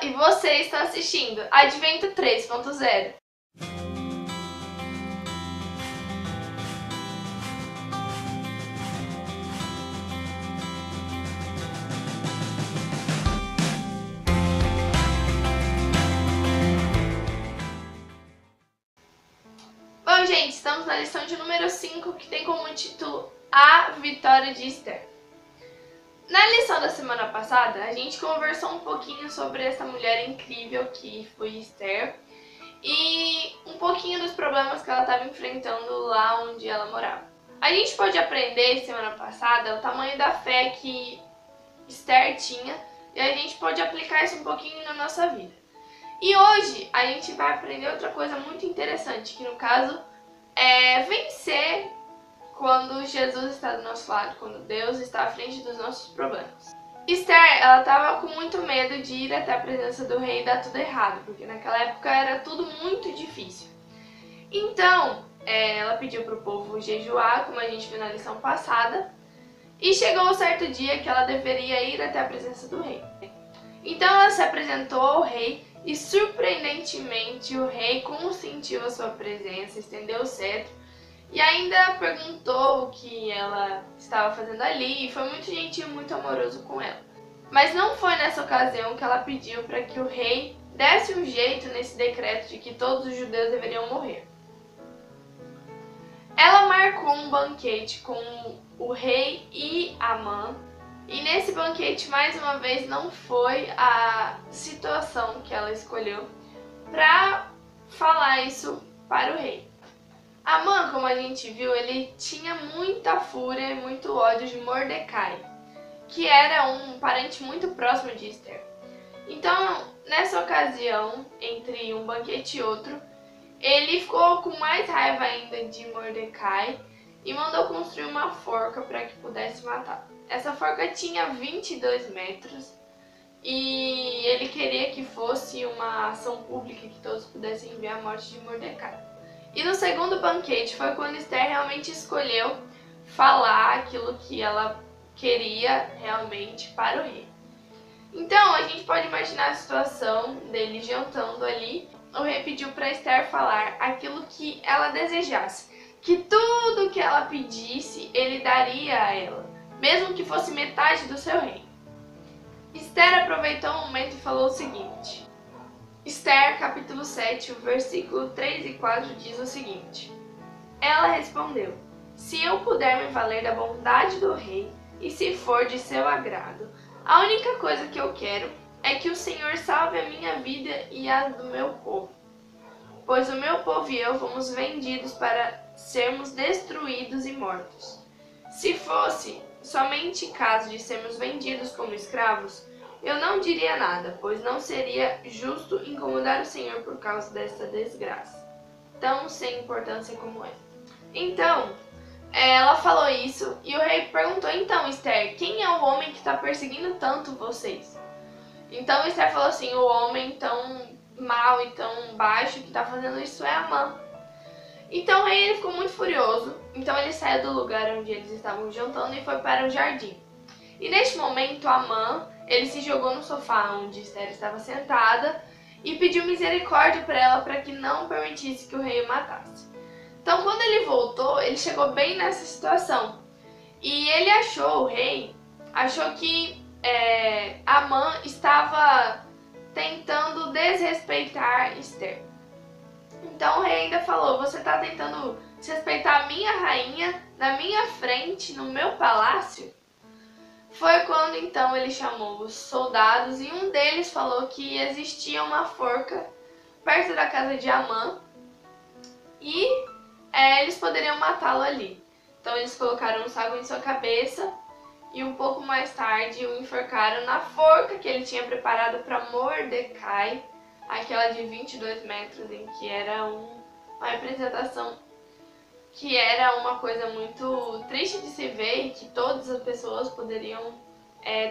e você está assistindo Advento 3.0. Bom, gente, estamos na lição de número 5, que tem como título A Vitória de Esther. Na lição da semana passada, a gente conversou um pouquinho sobre essa mulher incrível que foi Esther e um pouquinho dos problemas que ela estava enfrentando lá onde ela morava. A gente pôde aprender semana passada o tamanho da fé que Esther tinha e a gente pode aplicar isso um pouquinho na nossa vida. E hoje a gente vai aprender outra coisa muito interessante, que no caso é vencer quando Jesus está do nosso lado, quando Deus está à frente dos nossos problemas. Esther, ela estava com muito medo de ir até a presença do rei e dar tudo errado, porque naquela época era tudo muito difícil. Então, ela pediu para o povo jejuar, como a gente viu na lição passada, e chegou um certo dia que ela deveria ir até a presença do rei. Então ela se apresentou ao rei e, surpreendentemente, o rei consentiu a sua presença, estendeu o cetro e ainda perguntou o que ela estava fazendo ali e foi muito gentil e muito amoroso com ela. Mas não foi nessa ocasião que ela pediu para que o rei desse um jeito nesse decreto de que todos os judeus deveriam morrer. Ela marcou um banquete com o rei e Amã, e nesse banquete, mais uma vez, não foi a situação que ela escolheu para falar isso para o rei. Amã, como a gente viu, ele tinha muita fúria e muito ódio de Mordecai, que era um parente muito próximo de Esther. Então, nessa ocasião, entre um banquete e outro, ele ficou com mais raiva ainda de Mordecai e mandou construir uma forca para que pudesse matar. Essa forca tinha 22 metros e ele queria que fosse uma ação pública que todos pudessem ver a morte de Mordecai. E no segundo banquete foi quando Esther realmente escolheu falar aquilo que ela queria realmente para o rei. Então a gente pode imaginar a situação dele jantando ali. O rei pediu para Esther falar aquilo que ela desejasse, que tudo que ela pedisse ele daria a ela, mesmo que fosse metade do seu reino. Esther aproveitou o momento e falou o seguinte. Esther, capítulo 7, o versículo 3 e 4 diz o seguinte. Ela respondeu, se eu puder me valer da bondade do rei e se for de seu agrado, a única coisa que eu quero é que o Senhor salve a minha vida e a do meu povo, pois o meu povo e eu fomos vendidos para sermos destruídos e mortos. Se fosse somente caso de sermos vendidos como escravos, eu não diria nada, pois não seria justo incomodar o Senhor por causa dessa desgraça, tão sem importância como essa. Então, ela falou isso e o rei perguntou, então Esther, quem é o homem que está perseguindo tanto vocês? Então Esther falou assim, o homem tão mau e tão baixo que está fazendo isso é Amã. Então o rei ele ficou muito furioso, então ele saiu do lugar onde eles estavam jantando e foi para o jardim. E neste momento Amã, ele se jogou no sofá onde Esther estava sentada e pediu misericórdia para ela para que não permitisse que o rei o matasse. Então quando ele voltou, ele chegou bem nessa situação e ele achou, o rei, achou que Amã estava tentando desrespeitar Esther. Então o rei ainda falou, você está tentando desrespeitar a minha rainha na minha frente, no meu palácio? Foi quando então ele chamou os soldados e um deles falou que existia uma forca perto da casa de Amã e eles poderiam matá-lo ali. Então eles colocaram um saco em sua cabeça e um pouco mais tarde o enforcaram na forca que ele tinha preparado para Mordecai, aquela de 22 metros, em que era uma representação que era uma coisa muito triste de se ver e que todas as pessoas poderiam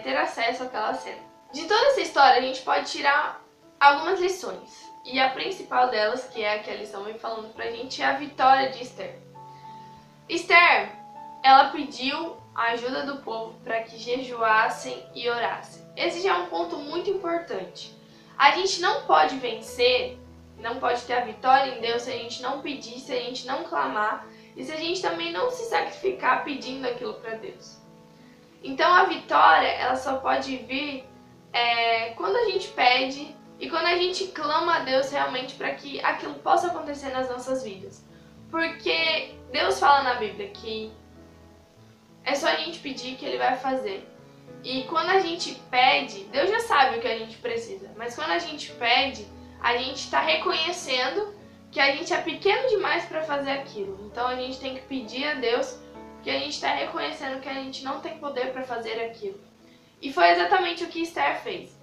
ter acesso àquela cena. De toda essa história a gente pode tirar algumas lições. E a principal delas, que é a que a lição vem falando pra gente, é a vitória de Esther. Esther, ela pediu a ajuda do povo para que jejuassem e orassem. Esse já é um ponto muito importante. A gente não pode vencer, não pode ter a vitória em Deus se a gente não pedir, se a gente não clamar e se a gente também não se sacrificar pedindo aquilo para Deus. Então a vitória, ela só pode vir quando a gente pede e quando a gente clama a Deus realmente para que aquilo possa acontecer nas nossas vidas. Porque Deus fala na Bíblia que é só a gente pedir que Ele vai fazer. E quando a gente pede, Deus já sabe o que a gente precisa, mas quando a gente pede, a gente está reconhecendo que a gente é pequeno demais para fazer aquilo. Então a gente tem que pedir a Deus, porque a gente está reconhecendo que a gente não tem poder para fazer aquilo. E foi exatamente o que Esther fez.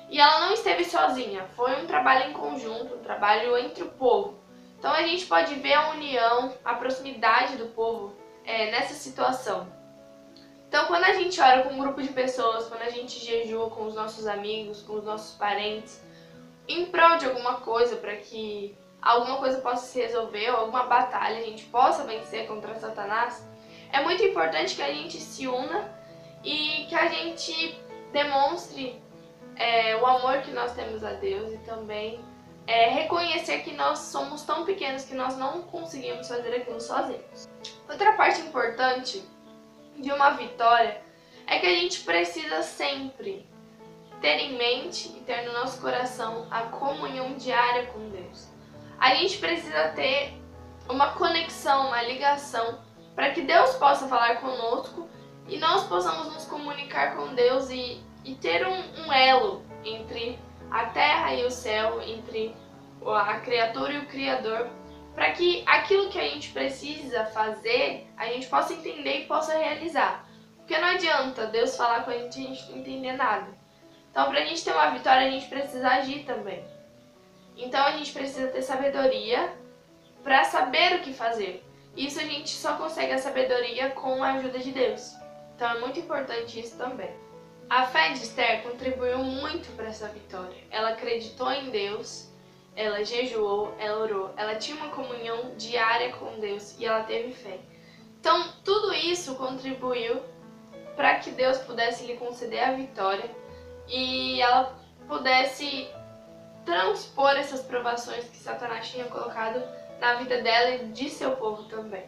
E ela não esteve sozinha, foi um trabalho em conjunto, um trabalho entre o povo. Então a gente pode ver a união, a proximidade do povo nessa situação. Então quando a gente ora com um grupo de pessoas, quando a gente jejua com os nossos amigos, com os nossos parentes, em prol de alguma coisa, para que alguma coisa possa se resolver, ou alguma batalha a gente possa vencer contra Satanás, é muito importante que a gente se una e que a gente demonstre o amor que nós temos a Deus e também reconhecer que nós somos tão pequenos que nós não conseguimos fazer aquilo sozinhos. Outra parte importante de uma vitória é que a gente precisa sempre ter em mente e ter no nosso coração a comunhão diária com Deus. A gente precisa ter uma conexão, uma ligação, para que Deus possa falar conosco e nós possamos nos comunicar com Deus e ter um elo entre a terra e o céu, entre a criatura e o Criador, para que aquilo que a gente precisa fazer, a gente possa entender e possa realizar. Porque não adianta Deus falar com a gente não entender nada. Então, para a gente ter uma vitória, a gente precisa agir também. Então, a gente precisa ter sabedoria para saber o que fazer. Isso a gente só consegue a sabedoria com a ajuda de Deus. Então, é muito importante isso também. A fé de Esther contribuiu muito para essa vitória. Ela acreditou em Deus, ela jejuou, ela orou, ela tinha uma comunhão diária com Deus e ela teve fé. Então, tudo isso contribuiu para que Deus pudesse lhe conceder a vitória e ela pudesse transpor essas provações que Satanás tinha colocado na vida dela e de seu povo também.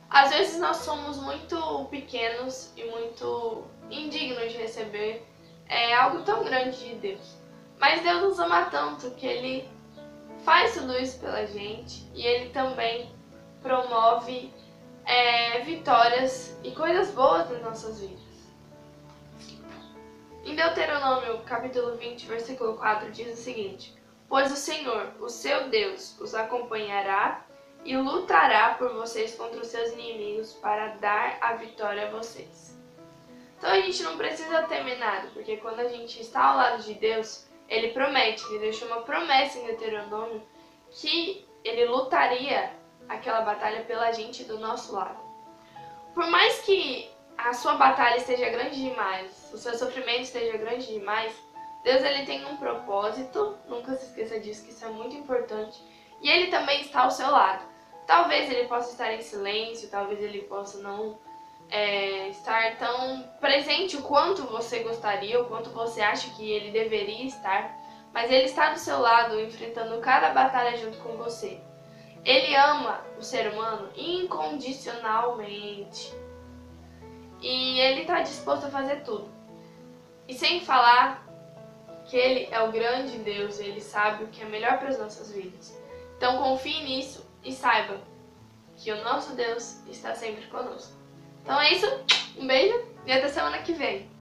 Às vezes nós somos muito pequenos e muito indignos de receber algo tão grande de Deus. Mas Deus nos ama tanto que Ele faz tudo isso pela gente e Ele também promove vitórias e coisas boas nas nossas vidas. Em Deuteronômio, capítulo 20, versículo 4, diz o seguinte: Pois o Senhor, o seu Deus, os acompanhará e lutará por vocês contra os seus inimigos para dar a vitória a vocês. Então a gente não precisa temer nada, porque quando a gente está ao lado de Deus, Ele promete, Ele deixou uma promessa em Deuteronômio que Ele lutaria aquela batalha pela gente do nosso lado. Por mais que a sua batalha esteja grande demais, o seu sofrimento esteja grande demais, Deus ele tem um propósito, nunca se esqueça disso, que isso é muito importante, e Ele também está ao seu lado. Talvez Ele possa estar em silêncio, talvez Ele possa não estar tão presente o quanto você gostaria, o quanto você acha que Ele deveria estar, mas Ele está do seu lado, enfrentando cada batalha junto com você. Ele ama o ser humano incondicionalmente. E Ele está disposto a fazer tudo. E sem falar que Ele é o grande Deus, Ele sabe o que é melhor para as nossas vidas. Então confie nisso e saiba que o nosso Deus está sempre conosco. Então é isso, um beijo e até semana que vem.